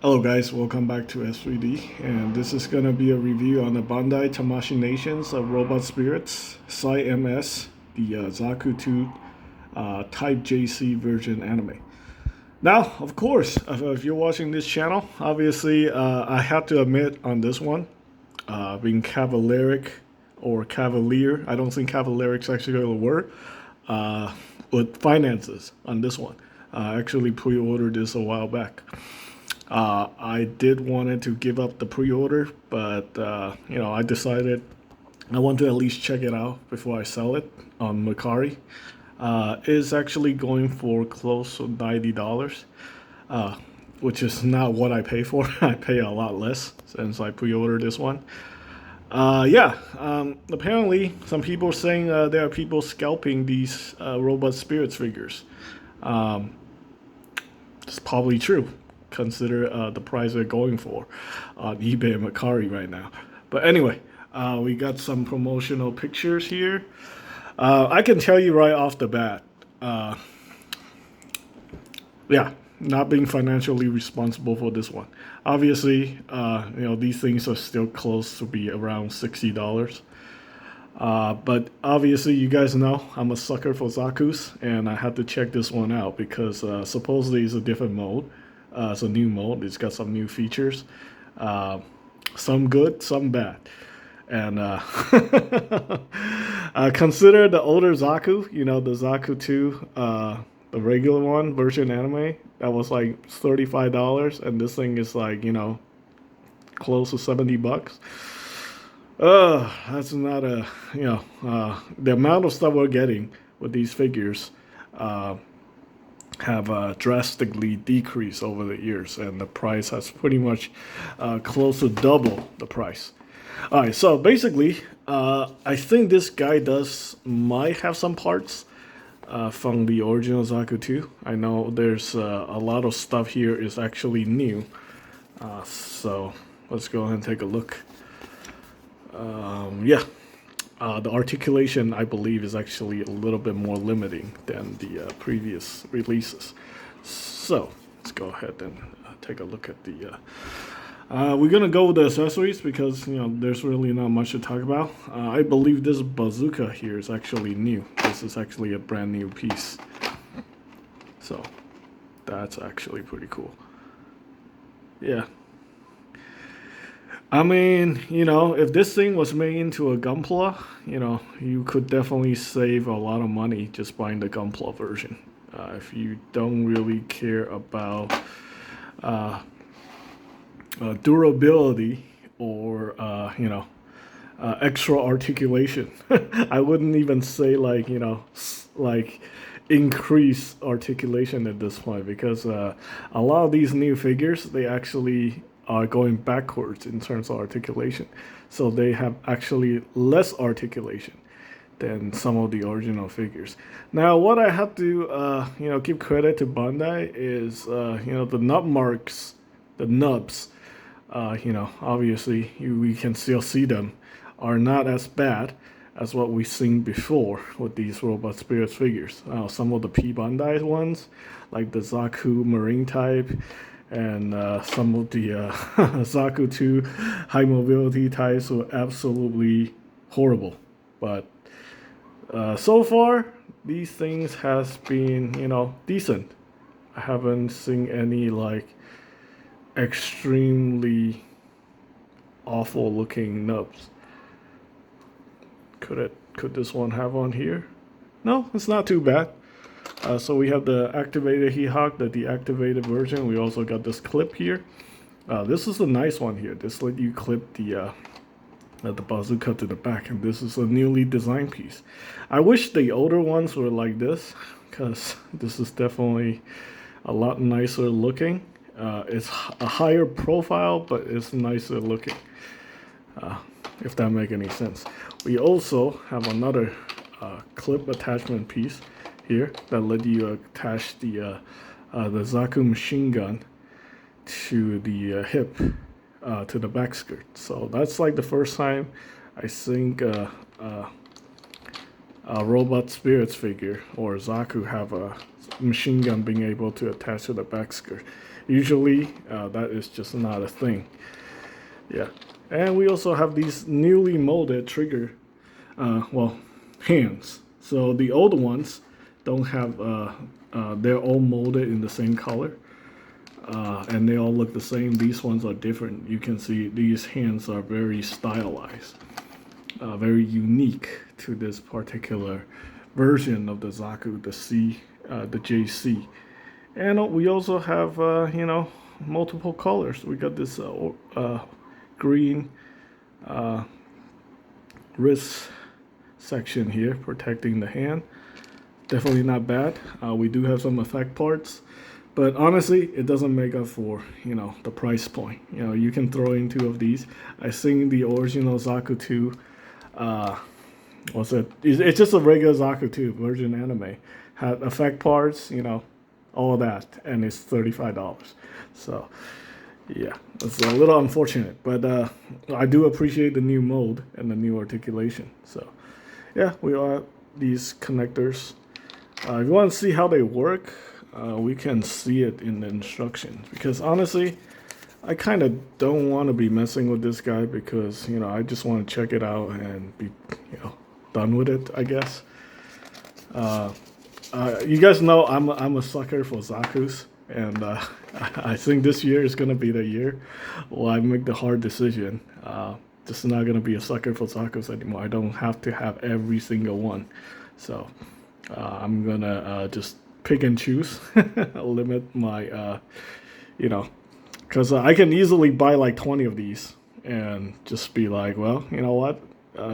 Hello guys, welcome back to S3D, and this is gonna be a review on the Bandai Tamashii Nations of Robot Spirits A.N.I.M.E, the Zaku 2 Type JC version anime. Now, of course, if you're watching this channel, obviously I have to admit on this one, being cavalieric or cavalier, I don't think cavalieric's actually a word, with finances on this one. I actually pre-ordered this a while back. I did wanted to give up the pre-order, but I decided I want to at least check it out before I sell it on Mercari. It's actually going for close to $90, which is not what I pay for. I pay a lot less since I pre-ordered this one. Apparently some people are saying there are people scalping these Robot Spirits figures. It's probably true. Consider the price they're going for on eBay and Mercari right now. But anyway, we got some promotional pictures here. I can tell you right off the bat, not being financially responsible for this one. Obviously, these things are still close to be around $60. But obviously, you guys know I'm a sucker for Zaku's, and I had to check this one out because supposedly it's a different mode. It's a new mode. It's got some new features. Some good, some bad. And consider the older Zaku, the Zaku 2, the regular one, version anime, that was like $35, and this thing is like, close to $70. That's not the amount of stuff we're getting with these figures have drastically decreased over the years, and the price has pretty much close to double the price. All right, so basically, I think this guy might have some parts from the original Zaku 2. I know there's a lot of stuff here is actually new, so let's go ahead and take a look. The articulation, I believe, is actually a little bit more limiting than the previous releases. So let's go ahead and take a look at the. We're gonna go with the accessories because there's really not much to talk about. I believe this bazooka here is actually new. This is actually a brand new piece. So that's actually pretty cool. Yeah. I mean, if this thing was made into a Gunpla, you could definitely save a lot of money just buying the Gunpla version. If you don't really care about durability or, extra articulation, I wouldn't even say like increase articulation at this point because a lot of these new figures, they actually are going backwards in terms of articulation. So they have actually less articulation than some of the original figures. Now, what I have to, give credit to Bandai is, the nub marks, the nubs, obviously we can still see them, are not as bad as what we've seen before with these Robot Spirits figures. Some of the P Bandai ones, like the Zaku Marine type, and some of the Zaku 2 high mobility types were absolutely horrible. But so far, these things has been, decent. I haven't seen any like extremely awful looking nubs. Could this one have one here? No, it's not too bad. So we have the activated He-Hawk, the deactivated version. We also got this clip here. This is a nice one here. This let you clip the bazooka to the back, and this is a newly designed piece. I wish the older ones were like this, because this is definitely a lot nicer looking. It's a higher profile, but it's nicer looking, if that makes any sense. We also have another clip attachment piece here that let you attach the Zaku machine gun to the hip, to the back skirt. So that's like the first time I think a Robot Spirits figure or Zaku have a machine gun being able to attach to the back skirt. Usually, that is just not a thing. Yeah, and we also have these newly molded trigger, hands. So the old ones don't have, they're all molded in the same color. And they all look the same. These ones are different. You can see these hands are very stylized, very unique to this particular version of the Zaku, the JC. And we also have, multiple colors. We got this green wrist section here protecting the hand. Definitely not bad. We do have some effect parts. But honestly, it doesn't make up for, the price point. You can throw in 2 of these. I think the original Zaku 2, it's just a regular Zaku 2 version anime. Had effect parts, all of that, and it's $35. So, yeah, it's a little unfortunate. But I do appreciate the new mold and the new articulation. So, yeah, we are these connectors. If you want to see how they work, we can see it in the instructions, because honestly I kind of don't want to be messing with this guy, because I just want to check it out and be done with it, I guess. You guys know I'm a sucker for Zaku's, and I think this year is gonna be the year where I make the hard decision. Just not gonna be a sucker for Zaku's anymore. I don't have to have every single one, so I'm gonna just pick and choose, limit my, because I can easily buy like 20 of these and just be like, well, you know what?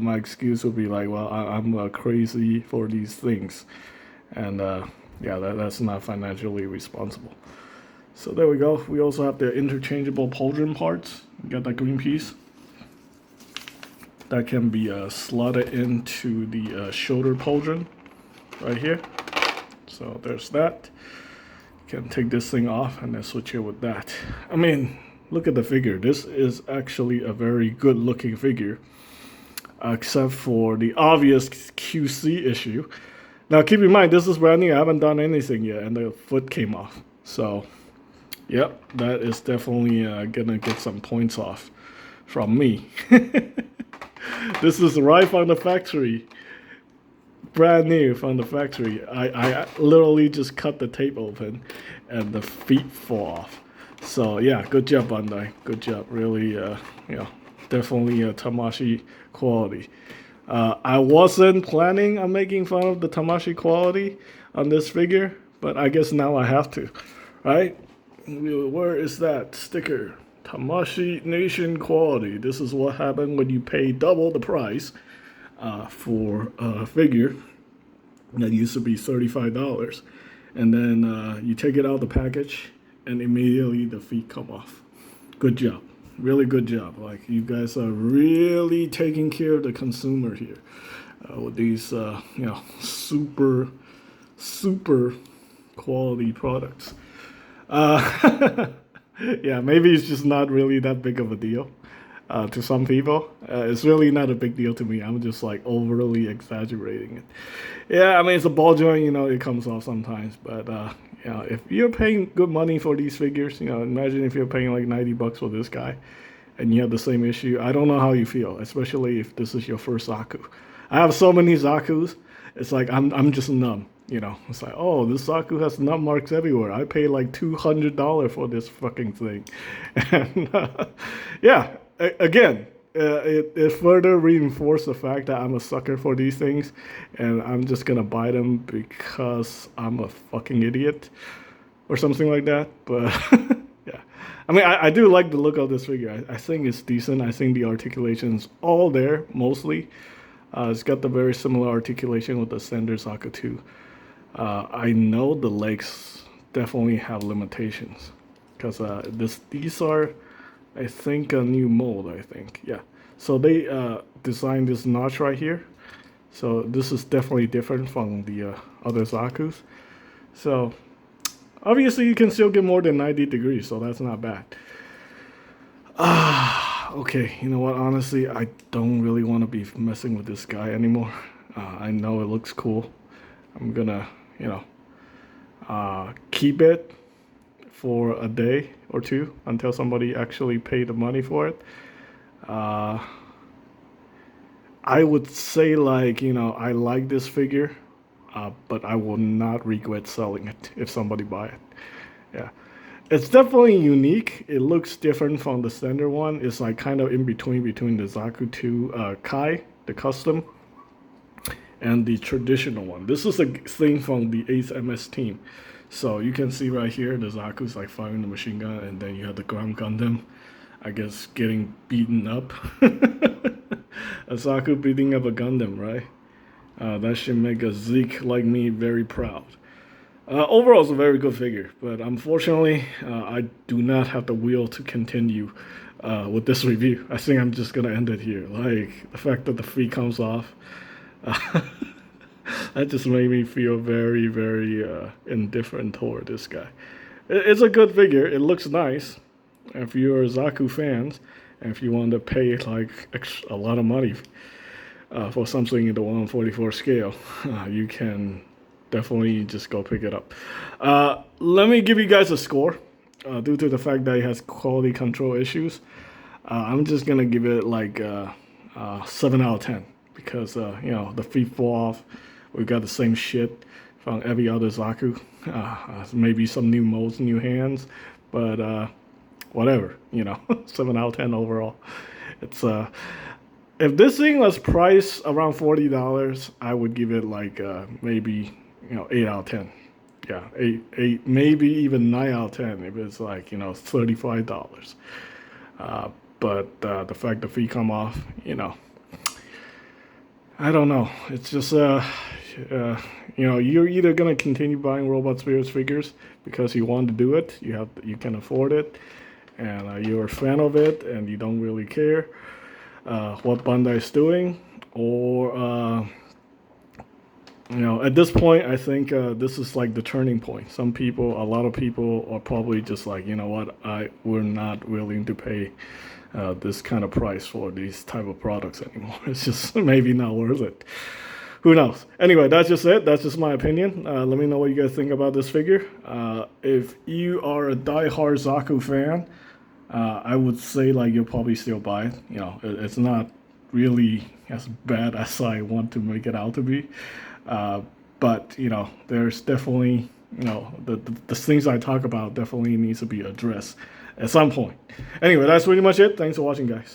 My excuse would be like, well, I'm crazy for these things. And yeah, that's not financially responsible. So there we go. We also have the interchangeable pauldron parts. We got that green piece. That can be slotted into the shoulder pauldron right here. So there's that. You can take this thing off and then switch it with that. I mean, look at the figure. This is actually a very good looking figure, except for the obvious QC issue. Now keep in mind, this is brand new. I haven't done anything yet, and the foot came off. So, yep, that is definitely gonna get some points off from me. This is right from the factory. Brand new from the factory. I literally just cut the tape open and the feet fall off. So yeah, good job, Bandai. Good job. Really, definitely Tamashii quality. I wasn't planning on making fun of the Tamashii quality on this figure, but I guess now I have to, right? Where is that sticker? Tamashii Nation quality. This is what happened when you pay double the price for a figure that used to be $35, and then you take it out of the package and immediately the feet come off. Good job. Really good job. Like, you guys are really taking care of the consumer here with these super quality products. Yeah, maybe it's just not really that big of a deal to some people. It's really not a big deal to me. I'm just like overly exaggerating it. Yeah, I mean, it's a ball joint, it comes off sometimes. But if you're paying good money for these figures, imagine if you're paying like $90 for this guy and you have the same issue. I don't know how you feel, especially if this is your first Zaku. I have so many Zakus. It's like I'm just numb. It's like, oh, this Zaku has nut marks everywhere. I paid like $200 for this fucking thing. And yeah, again, it further reinforced the fact that I'm a sucker for these things, and I'm just gonna buy them because I'm a fucking idiot or something like that. But yeah, I mean, I do like the look of this figure. I think it's decent. I think the articulation's all there, mostly. It's got the very similar articulation with the standard Zaku 2. I know the legs definitely have limitations, because these are, I think, a new mold, I think. Yeah. So they designed this notch right here. So this is definitely different from the other Zakus. So obviously you can still get more than 90 degrees, so that's not bad. Okay, you know what? Honestly, I don't really want to be messing with this guy anymore. I know it looks cool. I'm gonna, keep it for a day or two until somebody actually paid the money for it. I would say like, I like this figure, but I will not regret selling it if somebody buy it. Yeah. It's definitely unique. It looks different from the standard one. It's like kind of in between the Zaku 2 Kai, the custom, and the traditional one. This is a thing from the 8th MS team. So you can see right here, the Zaku's like firing the machine gun, and then you have the ground Gundam, I guess, getting beaten up. A Zaku beating up a Gundam, right? That should make a Zeke like me very proud. Overall, it's a very good figure, but unfortunately, I do not have the will to continue with this review. I think I'm just gonna end it here. Like, the fact that the fee comes off, that just made me feel very, very indifferent toward this guy. It's a good figure. It looks nice. If you're a Zaku fans, and if you want to pay like a lot of money for something in the 1/44 scale, you can definitely just go pick it up. Let me give you guys a score. Due to the fact that it has quality control issues, I'm just gonna give it like 7 out of 10 because the feet fall off. We got the same shit from every other Zaku. Maybe some new molds, new hands, but whatever. 7 out of 10 overall. It's if this thing was priced around $40, I would give it like maybe 8 out of 10. Yeah, 8, maybe even 9 out of 10 if it's like $35. But the fact the fee come off, I don't know. It's just you're either gonna continue buying Robot Spirits figures because you want to do it, you can afford it, and you're a fan of it, and you don't really care what Bandai is doing, or at this point, I think this is like the turning point. A lot of people are probably just like, we're not willing to pay this kind of price for these type of products anymore. It's just maybe not worth it. Who knows? Anyway, that's just it. That's just my opinion. Let me know what you guys think about this figure. If you are a die-hard Zaku fan, I would say like you'll probably still buy it. It's not really as bad as I want to make it out to be. But there's definitely the things I talk about definitely needs to be addressed at some point. Anyway, that's pretty much it. Thanks for watching, guys.